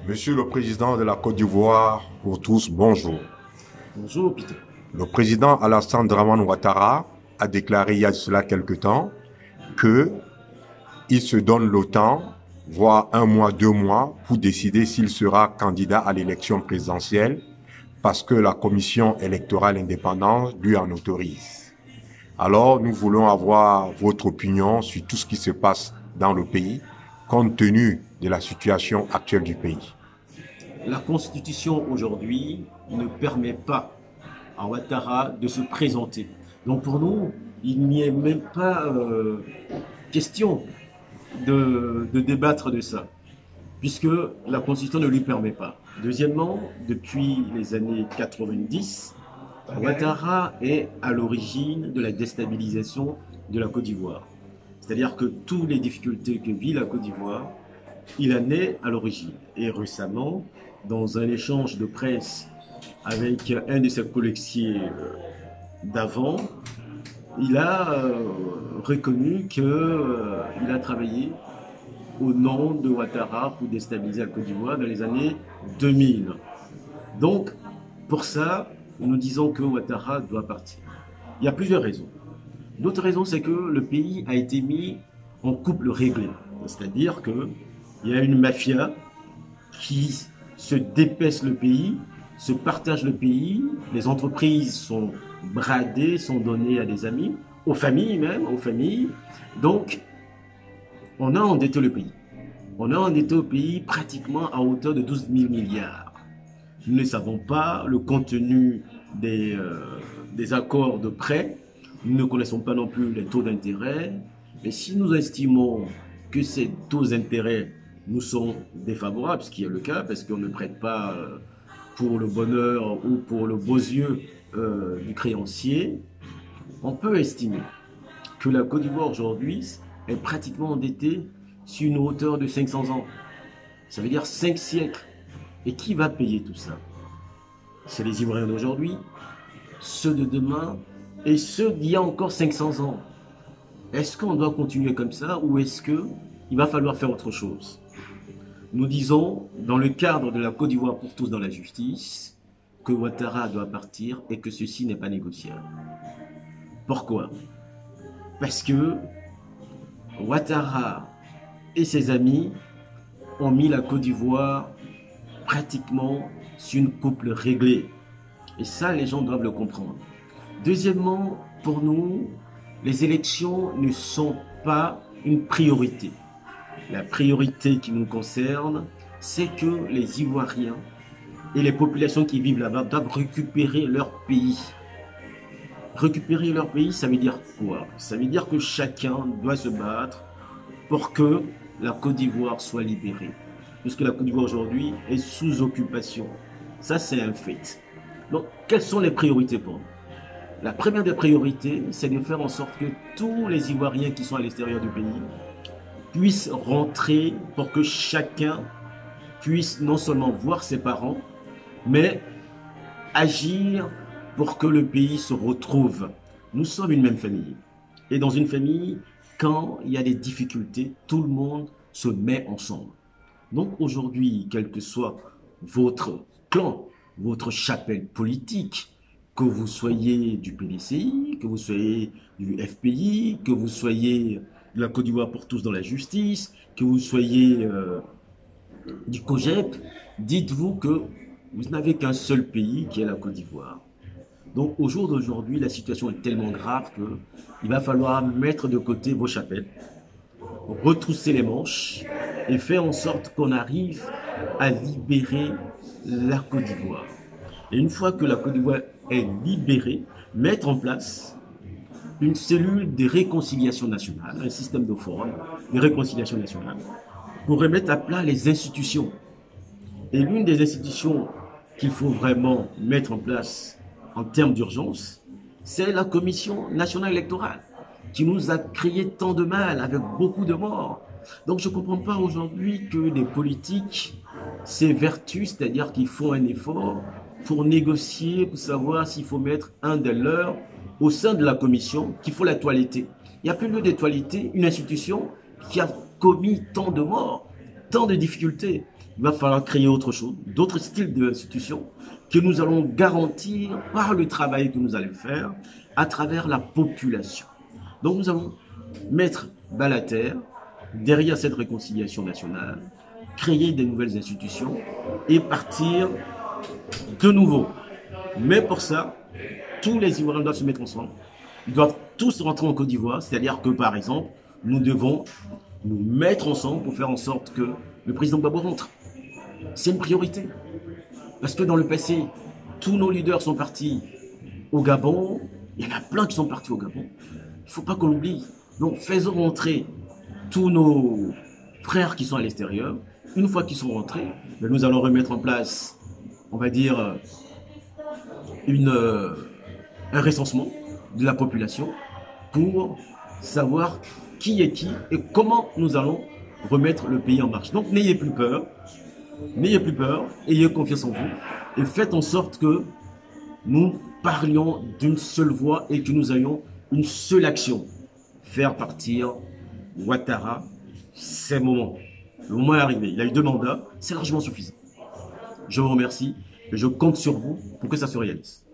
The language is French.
Monsieur le Président de la Côte d'Ivoire, pour tous, bonjour. Bonjour Peter. Le président Alassane Dramane Ouattara a déclaré il y a cela quelque temps qu'il se donne le temps, voire 1 mois, 2 mois, pour décider s'il sera candidat à l'élection présidentielle parce que la commission électorale indépendante lui en autorise. Alors, nous voulons avoir votre opinion sur tout ce qui se passe dans le pays, compte tenu de la situation actuelle du pays. La Constitution aujourd'hui ne permet pas à Ouattara de se présenter. Donc pour nous, il n'y est même pas question de débattre de ça, puisque la Constitution ne lui permet pas. Deuxièmement, depuis les années 90, Ouattara est à l'origine de la déstabilisation de la Côte d'Ivoire. C'est-à-dire que toutes les difficultés que vit la Côte d'Ivoire, il en est à l'origine. Et récemment, dans un échange de presse avec un de ses collègues d'avant, il a reconnu qu'il a travaillé au nom de Ouattara pour déstabiliser la Côte d'Ivoire dans les années 2000. Donc, pour ça, nous disons que Ouattara doit partir. Il y a plusieurs raisons. L'autre raison, c'est que le pays a été mis en couple réglé. C'est-à-dire qu'il y a une mafia qui se dépaisse le pays, se partage le pays, les entreprises sont bradées, sont données à des amis, aux familles même, aux familles. Donc, on a endetté le pays. On a endetté le pays pratiquement à hauteur de 12 000 milliards. Nous ne savons pas le contenu des accords de prêt. Nous ne connaissons pas non plus les taux d'intérêt. Mais si nous estimons que ces taux d'intérêt nous sont défavorables, ce qui est le cas, parce qu'on ne prête pas pour le bonheur ou pour le beaux yeux du créancier, on peut estimer que la Côte d'Ivoire aujourd'hui est pratiquement endettée sur une hauteur de 500 ans. Ça veut dire 5 siècles. Et qui va payer tout ça? C'est les Ivoiriens d'aujourd'hui, ceux de demain et ceux d'il y a encore 500 ans. Est-ce qu'on doit continuer comme ça ou est-ce qu'il va falloir faire autre chose? Nous disons, dans le cadre de la Côte d'Ivoire pour tous dans la justice, que Ouattara doit partir et que ceci n'est pas négociable. Pourquoi? Parce que Ouattara et ses amis ont mis la Côte d'Ivoire pratiquement sur une couple réglée. Et ça, les gens doivent le comprendre. Deuxièmement, pour nous, les élections ne sont pas une priorité. La priorité qui nous concerne, c'est que les Ivoiriens et les populations qui vivent là-bas doivent récupérer leur pays. Récupérer leur pays, ça veut dire quoi? Ça veut dire que chacun doit se battre pour que la Côte d'Ivoire soit libérée. Puisque la Côte d'Ivoire aujourd'hui est sous occupation. Ça, c'est un fait. Donc, quelles sont les priorités pour nous? La première des priorités, c'est de faire en sorte que tous les Ivoiriens qui sont à l'extérieur du pays puissent rentrer pour que chacun puisse non seulement voir ses parents, mais agir pour que le pays se retrouve. Nous sommes une même famille. Et dans une famille, quand il y a des difficultés, tout le monde se met ensemble. Donc aujourd'hui, quel que soit votre clan, votre chapelle politique, que vous soyez du PDCI, que vous soyez du FPI, que vous soyez de la Côte d'Ivoire pour tous dans la justice, que vous soyez du COGEP, dites-vous que vous n'avez qu'un seul pays qui est la Côte d'Ivoire. Donc au jour d'aujourd'hui, la situation est tellement grave qu'il va falloir mettre de côté vos chapelles, retrousser les manches et faire en sorte qu'on arrive à libérer la Côte d'Ivoire. Et une fois que la Côte d'Ivoire est libérée, mettre en place une cellule de réconciliation nationale, un système de forum de réconciliation nationale, pour remettre à plat les institutions. Et l'une des institutions qu'il faut vraiment mettre en place en termes d'urgence, c'est la Commission nationale électorale, qui nous a créé tant de mal, avec beaucoup de morts. Donc je ne comprends pas aujourd'hui que les politiques s'évertuent, c'est-à-dire qu'ils font un effort pour négocier, pour savoir s'il faut mettre un des leurs au sein de la commission, qu'il faut la toiletter. Il n'y a plus lieu de toiletter une institution qui a commis tant de morts, tant de difficultés. il va falloir créer autre chose, d'autres styles d'institutions que nous allons garantir par le travail que nous allons faire à travers la population. Donc nous allons mettre bas la terre derrière cette réconciliation nationale, créer des nouvelles institutions et partir de nouveau. Mais pour ça, tous les Ivoiriens doivent se mettre ensemble. Ils doivent tous rentrer en Côte d'Ivoire, c'est-à-dire que par exemple, nous devons nous mettre ensemble pour faire en sorte que le président Gbagbo rentre. C'est une priorité. Parce que dans le passé, tous nos leaders sont partis au Gabon. Il y en a plein qui sont partis au Gabon. Il ne faut pas qu'on l'oublie. Donc faisons rentrer tous nos frères qui sont à l'extérieur. Une fois qu'ils sont rentrés, nous allons remettre en place, on va dire, un recensement de la population pour savoir qui est qui et comment nous allons remettre le pays en marche. Donc n'ayez plus peur, ayez confiance en vous et faites en sorte que nous parlions d'une seule voix et que nous ayons une seule action. Faire partir Ouattara, c'est le moment. Le moment est arrivé. Il a eu 2 mandats, c'est largement suffisant. Je vous remercie et je compte sur vous pour que ça se réalise.